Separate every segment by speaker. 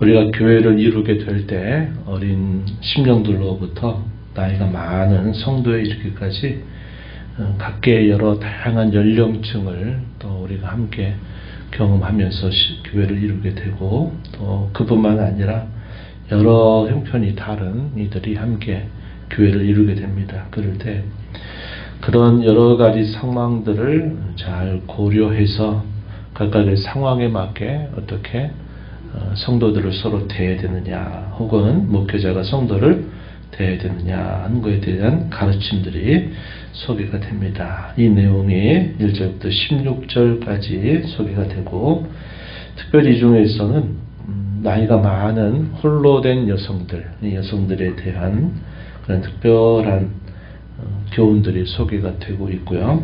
Speaker 1: 우리가 교회를 이루게 될 때 어린 심령들로부터 나이가 많은 성도에 이르기까지 각계의 여러 다양한 연령층을 또 우리가 함께 경험하면서 교회를 이루게 되고, 또 그뿐만 아니라 여러 형편이 다른 이들이 함께 교회를 이루게 됩니다. 그럴 때 그런 여러 가지 상황들을 잘 고려해서 각각의 상황에 맞게 어떻게 성도들을 서로 대해야 되느냐, 혹은 목회자가 성도를 대해야 되느냐 하는 것에 대한 가르침들이 소개가 됩니다. 이 내용이 1절부터 16절까지 소개가 되고, 특별히 이 중에서는 나이가 많은 홀로 된 여성들, 이 여성들에 대한 그런 특별한 교훈들이 소개가 되고 있고요.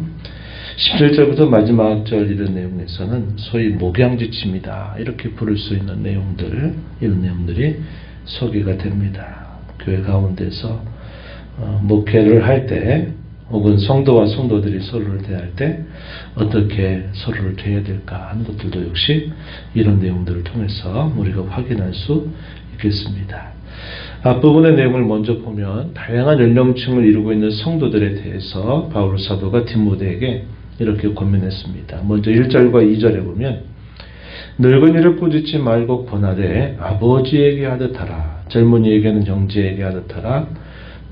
Speaker 1: 17절부터 마지막 절 이런 내용에서는 소위 목양지침이다 이렇게 부를 수 있는 내용들, 이런 내용들이 소개가 됩니다. 교회 가운데서 목회를 할 때, 혹은 성도와 성도들이 서로를 대할 때 어떻게 서로를 대해야 될까 하는 것들도 역시 이런 내용들을 통해서 우리가 확인할 수 있겠습니다. 앞부분의 내용을 먼저 보면 다양한 연령층을 이루고 있는 성도들에 대해서 바울 사도가 디모데에게 이렇게 권면했습니다. 먼저 1절과 2절에 보면 늙은이를 꾸짖지 말고 권하되 아버지에게 하듯 하라. 젊은이에게는 형제에게 하듯 하라.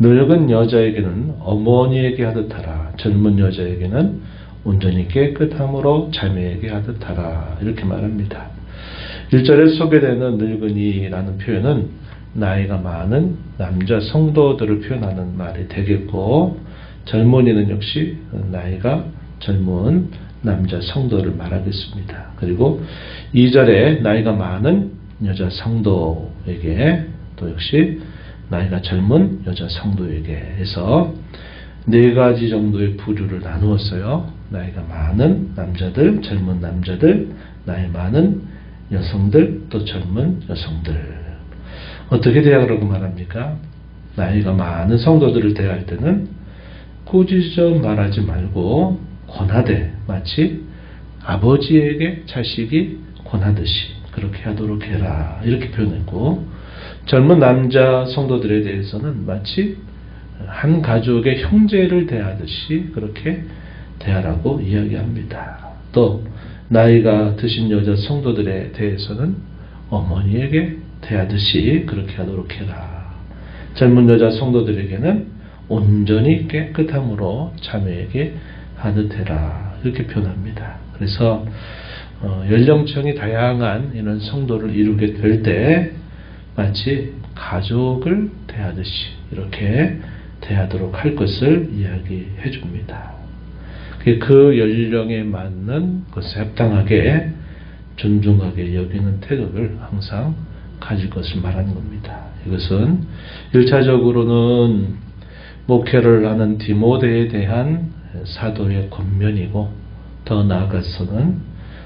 Speaker 1: 늙은 여자에게는 어머니에게 하듯 하라. 젊은 여자에게는 온전히 깨끗함으로 자매에게 하듯 하라. 이렇게 말합니다. 1절에 소개되는 늙은이라는 표현은 나이가 많은 남자 성도들을 표현하는 말이 되겠고, 젊은이는 역시 나이가 젊은 남자 성도를 말하겠습니다. 그리고 2절에 나이가 많은 여자 성도에게, 또 역시 나이가 젊은 여자 성도에게 해서 네 가지 정도의 부류를 나누었어요. 나이가 많은 남자들, 젊은 남자들, 나이 많은 여성들, 또 젊은 여성들. 어떻게 대하라고 말합니까? 나이가 많은 성도들을 대할 때는 꾸짖어 말하지 말고 권하되, 마치 아버지에게 자식이 권하듯이 그렇게 하도록 해라 이렇게 표현했고, 젊은 남자 성도들에 대해서는 마치 한 가족의 형제를 대하듯이 그렇게 대하라고 이야기합니다. 또 나이가 드신 여자 성도들에 대해서는 어머니에게 대하듯이 그렇게 하도록 해라. 젊은 여자 성도들에게는 온전히 깨끗함으로 자매에게 하듯 해라 이렇게 표현합니다. 그래서 연령층이 다양한 이런 성도를 이루게 될 때 마치 가족을 대하듯이 이렇게 대하도록 할 것을 이야기해 줍니다. 그 연령에 맞는 것에 합당하게 존중하게 여기는 태도를 항상 가질 것을 말하는 겁니다. 이것은 1차적으로는 목회를 하는 디모데에 대한 사도의 권면이고, 더 나아가서는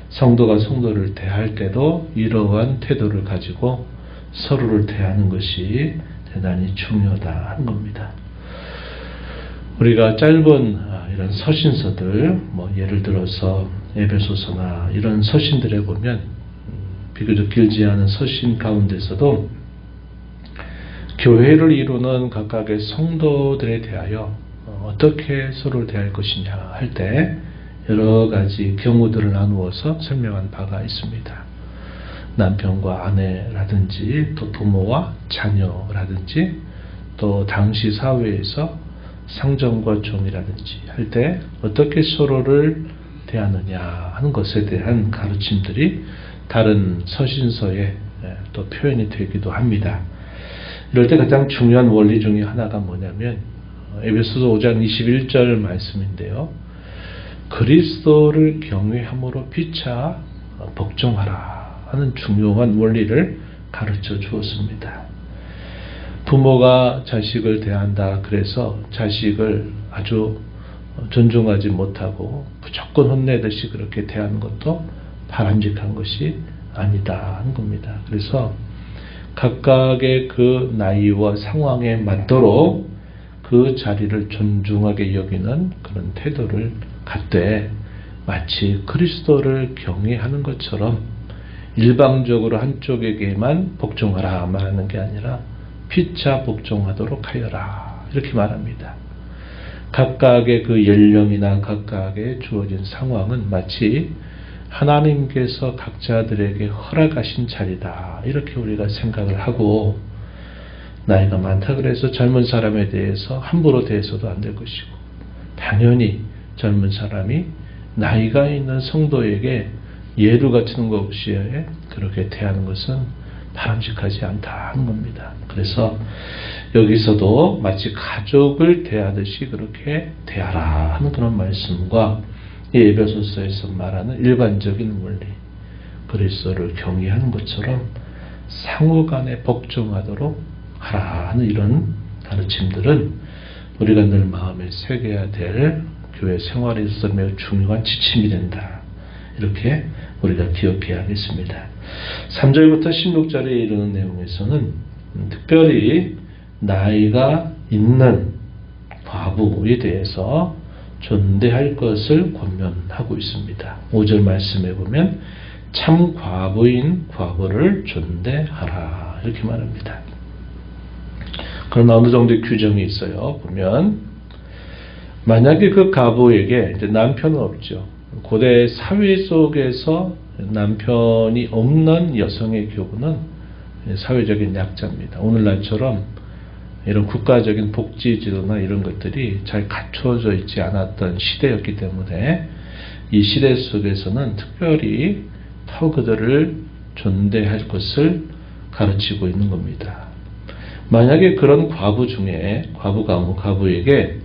Speaker 1: 성도가 성도를 대할 때도 이러한 태도를 가지고 서로를 대하는 것이 대단히 중요하다 하는 겁니다. 우리가 짧은 이런 서신서들, 예를 들어서 에베소서나 이런 서신들에 보면 비교적 길지 않은 서신 가운데서도 교회를 이루는 각각의 성도들에 대하여 어떻게 서로를 대할 것이냐 할 때 여러 가지 경우들을 나누어서 설명한 바가 있습니다. 남편과 아내라든지, 또 부모와 자녀라든지, 또 당시 사회에서 상점과 종이라든지 할 때 어떻게 서로를 대하느냐 하는 것에 대한 가르침들이 다른 서신서에 또 표현이 되기도 합니다. 이럴 때 가장 중요한 원리 중에 하나가 뭐냐면 에베소서 5장 21절 말씀인데요. 그리스도를 경외함으로 피차 복종하라 하는 중요한 원리를 가르쳐 주었습니다. 부모가 자식을 대한다 그래서 자식을 아주 존중하지 못하고 무조건 혼내듯이 그렇게 대하는 것도 바람직한 것이 아니다 하는 겁니다. 그래서 각각의 그 나이와 상황에 맞도록 그 자리를 존중하게 여기는 그런 태도를 갖되 마치 그리스도를 경외하는 것처럼 일방적으로 한쪽에게만 복종하라 말하는 게 아니라 피차 복종하도록 하여라 이렇게 말합니다. 각각의 그 연령이나 각각의 주어진 상황은 마치 하나님께서 각자들에게 허락하신 자리다 이렇게 우리가 생각을 하고, 나이가 많다 그래서 젊은 사람에 대해서 함부로 대해서도 안 될 것이고, 당연히 젊은 사람이 나이가 있는 성도에게 예를 갖추는 것 없이 그렇게 대하는 것은 바람직하지 않다 하는 겁니다. 그래서 여기서도 마치 가족을 대하듯이 그렇게 대하라 하는 그런 말씀과 이 에베소서에서 말하는 일반적인 원리, 그리스도를 경외하는 것처럼 상호간에 복종하도록 하라 하는 이런 가르침들은 우리가 늘 마음에 새겨야 될 교회 생활에 있어서 매우 중요한 지침이 된다. 이렇게 우리가 기억해야겠습니다. 3절부터 16절에 이르는 내용에서는 특별히 나이가 있는 과부에 대해서 존대할 것을 권면하고 있습니다. 5절 말씀에 보면 참 과부인 과부를 존대하라 이렇게 말합니다. 그러나 어느 정도의 규정이 있어요. 보면 만약에 그 과부에게 이제 남편은 없죠. 고대 사회 속에서 남편이 없는 여성의 교부는 사회적인 약자입니다. 오늘날처럼 이런 국가적인 복지제도나 이런 것들이 잘 갖춰져 있지 않았던 시대였기 때문에 이 시대 속에서는 특별히 더 그들을 존대할 것을 가르치고 있는 겁니다. 만약에 그런 과부 중에 과부에게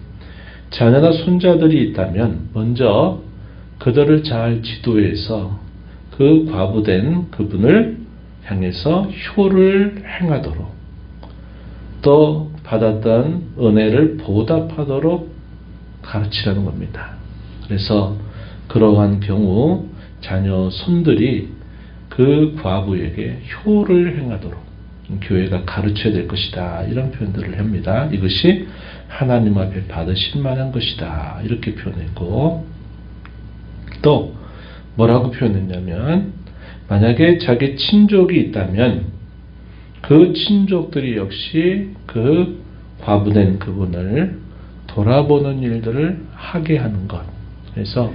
Speaker 1: 자녀나 손자들이 있다면 먼저 그들을 잘 지도해서 그 과부된 그분을 향해서 효를 행하도록, 또 받았던 은혜를 보답하도록 가르치라는 겁니다. 그래서 그러한 경우 자녀 손들이 그 과부에게 효를 행하도록 교회가 가르쳐야 될 것이다 이런 표현들을 합니다. 이것이 하나님 앞에 받으실 만한 것이다 이렇게 표현했고, 또 뭐라고 표현했냐면 만약에 자기 친족이 있다면 그 친족들이 역시 그 과부된 그분을 돌아보는 일들을 하게 하는 것. 그래서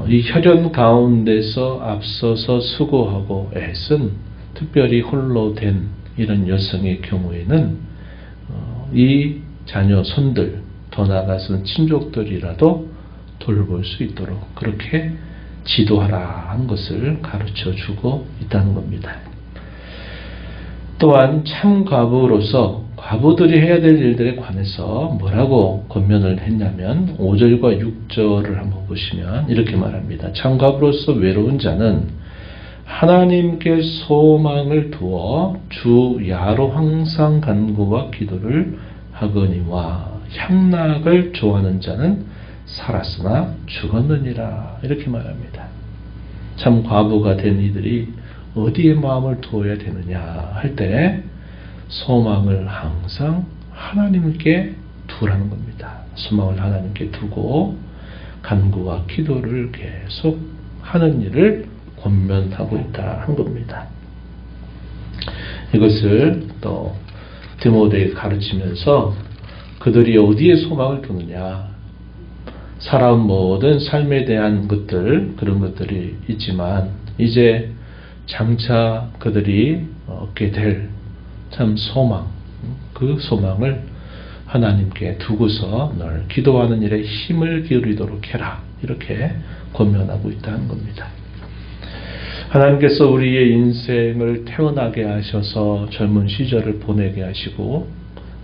Speaker 1: 이 혈연 가운데서 앞서서 수고하고 애쓴 특별히 홀로 된 이런 여성의 경우에는 이 자녀 손들, 더 나아가서는 친족들이라도 돌볼 수 있도록 그렇게 지도하라 하는 것을 가르쳐주고 있다는 겁니다. 또한 참 과부로서 과부들이 해야 될 일들에 관해서 뭐라고 권면을 했냐면 5절과 6절을 한번 보시면 이렇게 말합니다. 참 과부로서 외로운 자는 하나님께 소망을 두어 주 야로 항상 간구와 기도를 하거니와 향락을 좋아하는 자는 살았으나 죽었느니라 이렇게 말합니다. 참 과부가 된 이들이 어디에 마음을 두어야 되느냐 할 때 소망을 항상 하나님께 두라는 겁니다. 소망을 하나님께 두고 간구와 기도를 계속 하는 일을 권면하고 있다 한 겁니다. 이것을 또 디모데에 가르치면서 그들이 어디에 소망을 두느냐, 살아온 모든 삶에 대한 것들, 그런 것들이 있지만 이제 장차 그들이 얻게 될 참 소망, 그 소망을 하나님께 두고서 늘 기도하는 일에 힘을 기울이도록 해라 이렇게 권면하고 있다는 겁니다. 하나님께서 우리의 인생을 태어나게 하셔서 젊은 시절을 보내게 하시고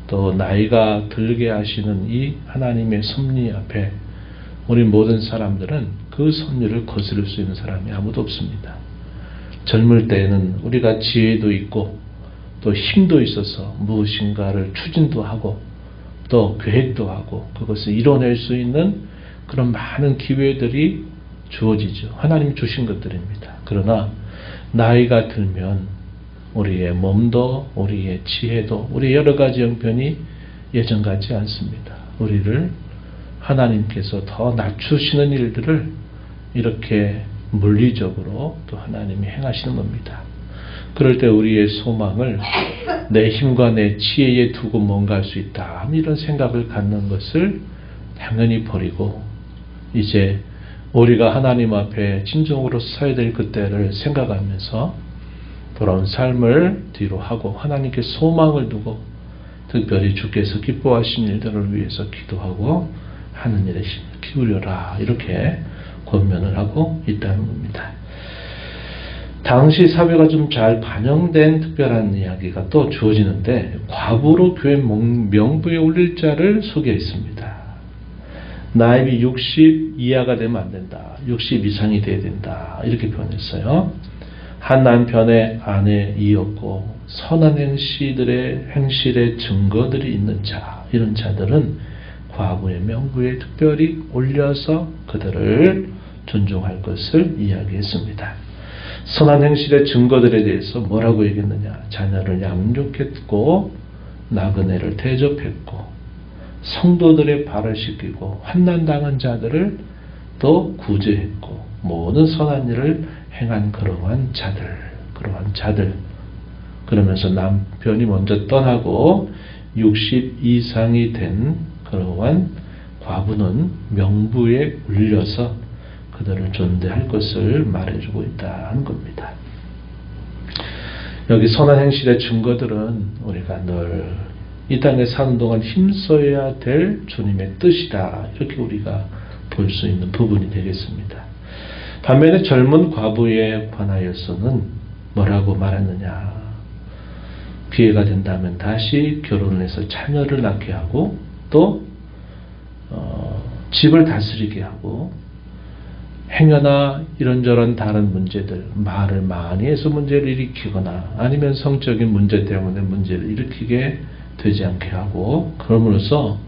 Speaker 1: 또 나이가 들게 하시는 이 하나님의 섭리 앞에 우리 모든 사람들은 그 섭리를 거스를 수 있는 사람이 아무도 없습니다. 젊을 때에는 우리가 지혜도 있고 또 힘도 있어서 무엇인가를 추진도 하고 또 계획도 하고 그것을 이뤄낼 수 있는 그런 많은 기회들이 주어지죠. 하나님이 주신 것들입니다. 그러나 나이가 들면 우리의 몸도 우리의 지혜도 우리 여러 가지 형편이 예전 같지 않습니다. 우리를 하나님께서 더 낮추시는 일들을 이렇게 물리적으로 또 하나님이 행하시는 겁니다. 그럴 때 우리의 소망을 내 힘과 내 지혜에 두고 뭔가 할 수 있다, 이런 생각을 갖는 것을 당연히 버리고 이제 우리가 하나님 앞에 진정으로 서야 될 그때를 생각하면서 돌아온 삶을 뒤로 하고 하나님께 소망을 두고 특별히 주께서 기뻐하신 일들을 위해서 기도하고 하는 일에 힘을 기울여라, 이렇게 권면을 하고 있다는 겁니다. 당시 사회가 좀 잘 반영된 특별한 이야기가 또 주어지는데, 과부로 교회 명부에 올릴 자를 소개했습니다. 나이비 60 이하가 되면 안 된다, 60 이상이 돼야 된다, 이렇게 표현했어요. 한 남편의 아내이었고 선한 행실의 증거들이 있는 자, 이런 자들은 과부의 명부에 특별히 올려서 그들을 존중할 것을 이야기했습니다. 선한 행실의 증거들에 대해서 뭐라고 얘기했느냐? 자녀를 양육했고 나그네를 대접했고 성도들의 발을 씻기고 환난당한 자들을 또 구제했고 모든 선한 일을 행한 그러한 자들, 그러면서 남편이 먼저 떠나고 60 이상이 된 그러한 과부는 명부에 올려서 그들을 존대할 것을 말해주고 있다는 겁니다. 여기 선한 행실의 증거들은 우리가 늘 이 땅에 사는 동안 힘써야 될 주님의 뜻이다, 이렇게 우리가 볼 수 있는 부분이 되겠습니다. 반면에 젊은 과부에 관하여서는 뭐라고 말했느냐? 기회가 된다면 다시 결혼을 해서 자녀를 낳게 하고 또 집을 다스리게 하고 행여나 이런저런 다른 문제들, 말을 많이 해서 문제를 일으키거나 아니면 성적인 문제 때문에 문제를 일으키게 되지 않게 하고, 그럼으로써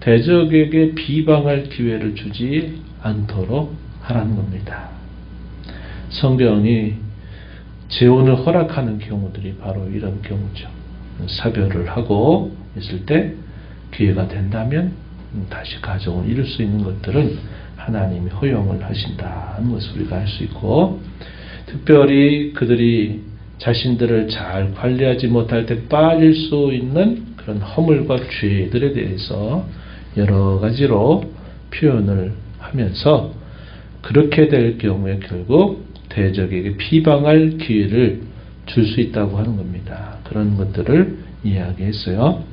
Speaker 1: 대적에게 비방할 기회를 주지 않도록 하라는 겁니다. 성경이 재혼을 허락하는 경우들이 바로 이런 경우죠. 사별을 하고 있을 때 기회가 된다면 다시 가정을 이룰 수 있는 것들은 하나님이 허용을 하신다는 것을 우리가 알 수 있고, 특별히 그들이 자신들을 잘 관리하지 못할 때 빠질 수 있는 그런 허물과 죄들에 대해서 여러 가지로 표현을 하면서 그렇게 될 경우에 결국 대적에게 비방할 기회를 줄 수 있다고 하는 겁니다. 그런 것들을 이야기했어요.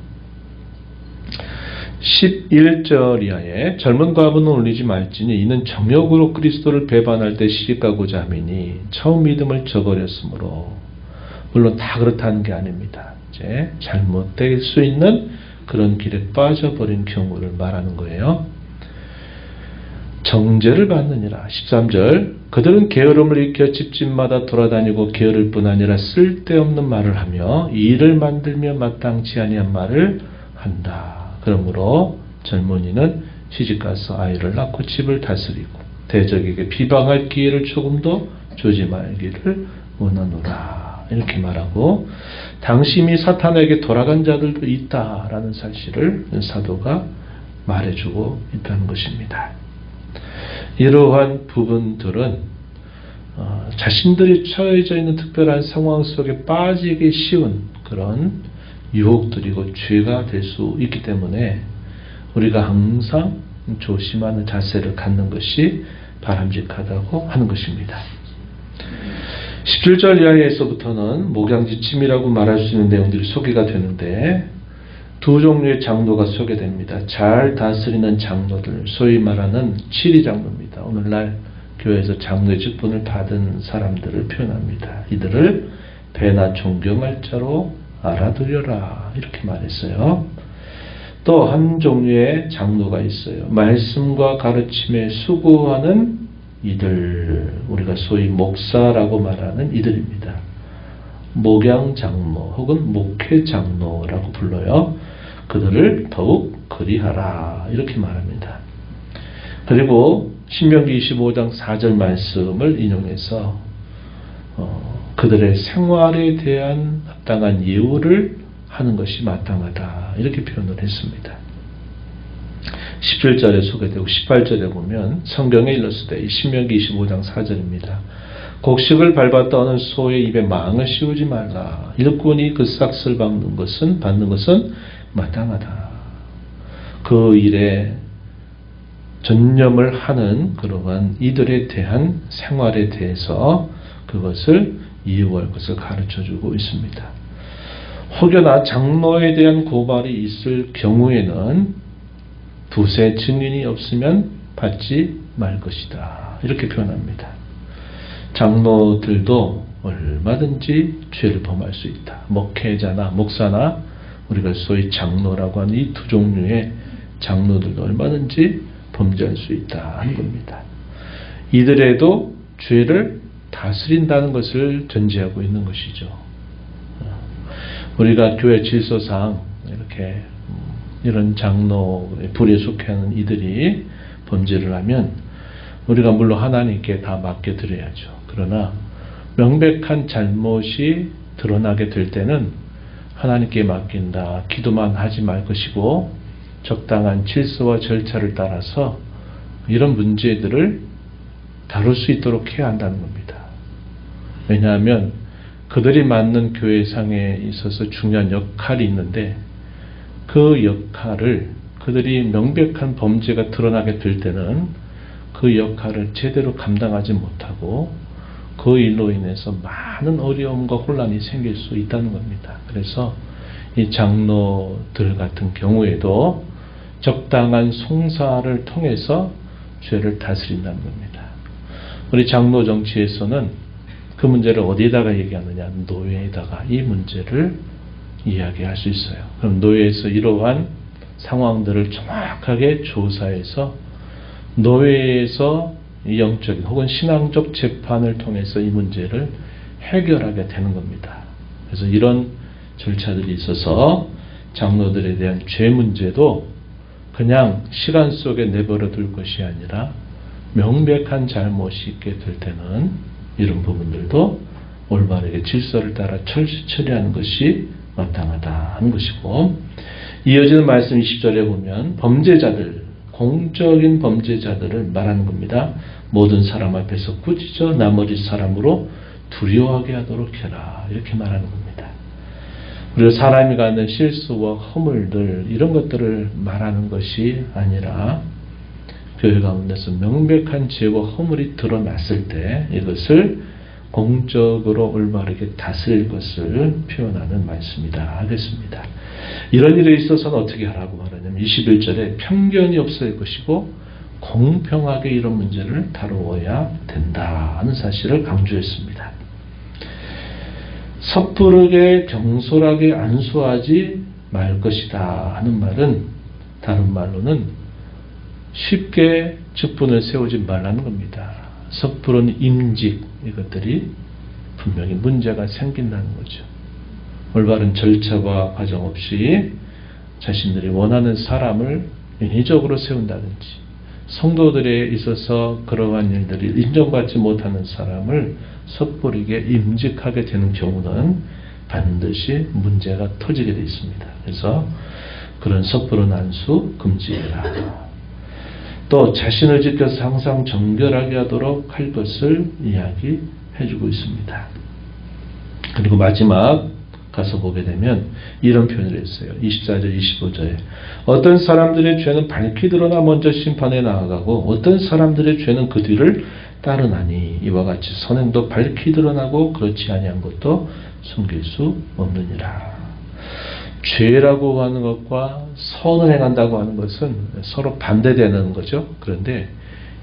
Speaker 1: 11절 이하에 젊은 과부는 울리지 말지니 이는 정욕으로 그리스도를 배반할 때 시집가고자 함이니 처음 믿음을 저버렸으므로. 물론 다 그렇다는 게 아닙니다. 이제 잘못될 수 있는 그런 길에 빠져버린 경우를 말하는 거예요. 정죄를 받느니라. 13절 그들은 게으름을 일으켜 집집마다 돌아다니고 게으를 뿐 아니라 쓸데없는 말을 하며 일을 만들며 마땅치 아니한 말을 한다. 그러므로 젊은이는 시집가서 아이를 낳고 집을 다스리고 대적에게 비방할 기회를 조금도 주지 말기를 원하노라. 이렇게 말하고, 당시 이미 사탄에게 돌아간 자들도 있다라는 사실을 사도가 말해주고 있다는 것입니다. 이러한 부분들은 자신들이 처해져 있는 특별한 상황 속에 빠지기 쉬운 그런 유혹들이고 죄가 될 수 있기 때문에 우리가 항상 조심하는 자세를 갖는 것이 바람직하다고 하는 것입니다. 17절 이하에서부터는 목양지침이라고 말할 수 있는 내용들이 소개가 되는데, 두 종류의 장로가 소개됩니다. 잘 다스리는 장로들, 소위 말하는 치리 장로입니다. 오늘날 교회에서 장로의 직분을 받은 사람들을 표현합니다. 이들을 배나 존경할 자로 알아들여라, 이렇게 말했어요. 또 한 종류의 장로가 있어요. 말씀과 가르침에 수고하는 이들, 우리가 소위 목사라고 말하는 이들입니다. 목양장로 혹은 목회장로라고 불러요. 그들을 더욱 그리하라, 이렇게 말합니다. 그리고 신명기 25장 4절 말씀을 인용해서 그들의 생활에 대한 합당한 예우를 하는 것이 마땅하다, 이렇게 표현을 했습니다. 17절에 소개되고 18절에 보면 성경에 일렀으되 이 신명기 25장 4절입니다. 곡식을 밟아 떠는 소의 입에 망을 씌우지 말라. 일꾼이 그 싹을 받는 것은 마땅하다. 그 일에 전념을 하는 그러한 이들에 대한 생활에 대해서 그것을 이해할 것을 가르쳐주고 있습니다. 혹여나 장로에 대한 고발이 있을 경우에는 두세 증인이 없으면 받지 말 것이다. 이렇게 표현합니다. 장로들도 얼마든지 죄를 범할 수 있다. 목회자나 목사나 우리가 소위 장로라고 하는 이 두 종류의 장로들도 얼마든지 범죄할 수 있다 하는 겁니다. 이들에도 죄를 다스린다는 것을 전제하고 있는 것이죠. 우리가 교회 질서상 이렇게 이런 장로의 불에 속하는 이들이 범죄를 하면 우리가 물론 하나님께 다 맡겨드려야죠. 그러나 명백한 잘못이 드러나게 될 때는 하나님께 맡긴다. 기도만 하지 말 것이고 적당한 질서와 절차를 따라서 이런 문제들을 다룰 수 있도록 해야 한다는 겁니다. 왜냐하면 그들이 맡는 교회상에 있어서 중요한 역할이 있는데 그 역할을 그들이 명백한 범죄가 드러나게 될 때는 그 역할을 제대로 감당하지 못하고 그 일로 인해서 많은 어려움과 혼란이 생길 수 있다는 겁니다. 그래서 이 장로들 같은 경우에도 적당한 송사를 통해서 죄를 다스린다는 겁니다. 우리 장로 정치에서는 그 문제를 어디에다가 얘기하느냐, 노예에다가 이 문제를 이야기할 수 있어요. 그럼 노예에서 이러한 상황들을 정확하게 조사해서 노예에서 영적인 혹은 신앙적 재판을 통해서 이 문제를 해결하게 되는 겁니다. 그래서 이런 절차들이 있어서 장로들에 대한 죄 문제도 그냥 시간 속에 내버려 둘 것이 아니라 명백한 잘못이 있게 될 때는 이런 부분들도 올바르게 질서를 따라 처리하는 것이 마땅하다 하는 것이고, 이어지는 말씀 20절에 보면 범죄자들, 공적인 범죄자들을 말하는 겁니다. 모든 사람 앞에서 꾸짖어 나머지 사람으로 두려워하게 하도록 해라. 이렇게 말하는 겁니다. 그리고 사람이 갖는 실수와 허물들 이런 것들을 말하는 것이 아니라 교회 가운데서 명백한 죄와 허물이 드러났을 때 이것을 공적으로 올바르게 다스릴 것을 표현하는 말씀이다 하겠습니다. 이런 일에 있어서는 어떻게 하라고 말하냐면 21절에 편견이 없을 것이고 공평하게 이런 문제를 다루어야 된다 하는 사실을 강조했습니다. 섣부르게 경솔하게 안수하지 말 것이다 하는 말은 다른 말로는 쉽게 직분을 세우지 말라는 겁니다. 섣부른 임직 이것들이 분명히 문제가 생긴다는 거죠. 올바른 절차와 과정 없이 자신들이 원하는 사람을 인위적으로 세운다든지 성도들에 있어서 그러한 일들이 인정받지 못하는 사람을 섣부르게 임직하게 되는 경우는 반드시 문제가 터지게 되어 있습니다. 그래서 그런 섣부른 안수 금지해라. 또 자신을 지켜서 항상 정결하게 하도록 할 것을 이야기해주고 있습니다. 그리고 마지막 가서 보게 되면 이런 표현을 했어요. 24절 25절에 어떤 사람들의 죄는 밝히 드러나 먼저 심판에 나아가고 어떤 사람들의 죄는 그 뒤를 따르나니 이와 같이 선행도 밝히 드러나고 그렇지 아니한 것도 숨길 수 없느니라. 죄라고 하는 것과 선을 행한다고 하는 것은 서로 반대되는 거죠. 그런데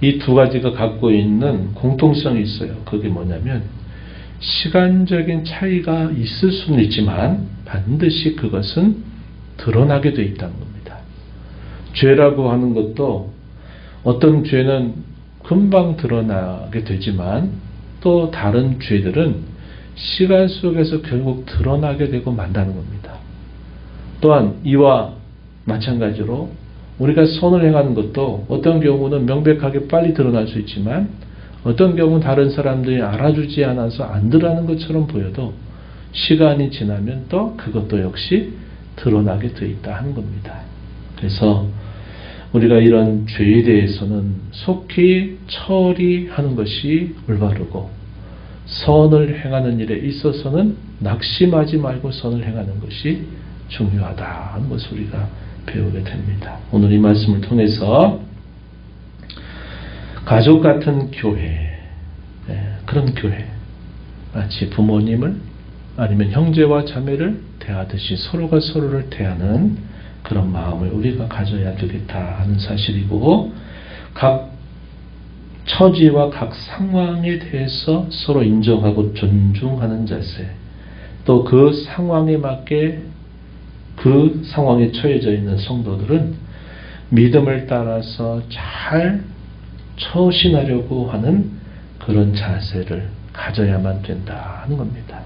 Speaker 1: 이 두 가지가 갖고 있는 공통성이 있어요. 그게 뭐냐면 시간적인 차이가 있을 수는 있지만 반드시 그것은 드러나게 되어 있다는 겁니다. 죄라고 하는 것도 어떤 죄는 금방 드러나게 되지만 또 다른 죄들은 시간 속에서 결국 드러나게 되고 만다는 겁니다. 또한 이와 마찬가지로 우리가 선을 행하는 것도 어떤 경우는 명백하게 빨리 드러날 수 있지만 어떤 경우는 다른 사람들이 알아주지 않아서 안 드러나는 것처럼 보여도 시간이 지나면 또 그것도 역시 드러나게 되어 있다 하는 겁니다. 그래서 우리가 이런 죄에 대해서는 속히 처리하는 것이 올바르고, 선을 행하는 일에 있어서는 낙심하지 말고 선을 행하는 것이 중요하다 하는 것을 우리가 배우게 됩니다. 오늘 이 말씀을 통해서 가족 같은 교회, 그런 교회, 마치 부모님을 아니면 형제와 자매를 대하듯이 서로가 서로를 대하는 그런 마음을 우리가 가져야 되겠다 하는 사실이고, 각 처지와 각 상황에 대해서 서로 인정하고 존중하는 자세, 또 그 상황에 맞게 그 상황에 처해져 있는 성도들은 믿음을 따라서 잘 처신하려고 하는 그런 자세를 가져야만 된다 하는 겁니다.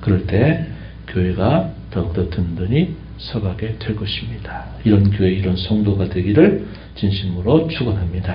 Speaker 1: 그럴 때 교회가 더욱더 든든히 서가게 될 것입니다. 이런 교회, 이런 성도가 되기를 진심으로 축원합니다.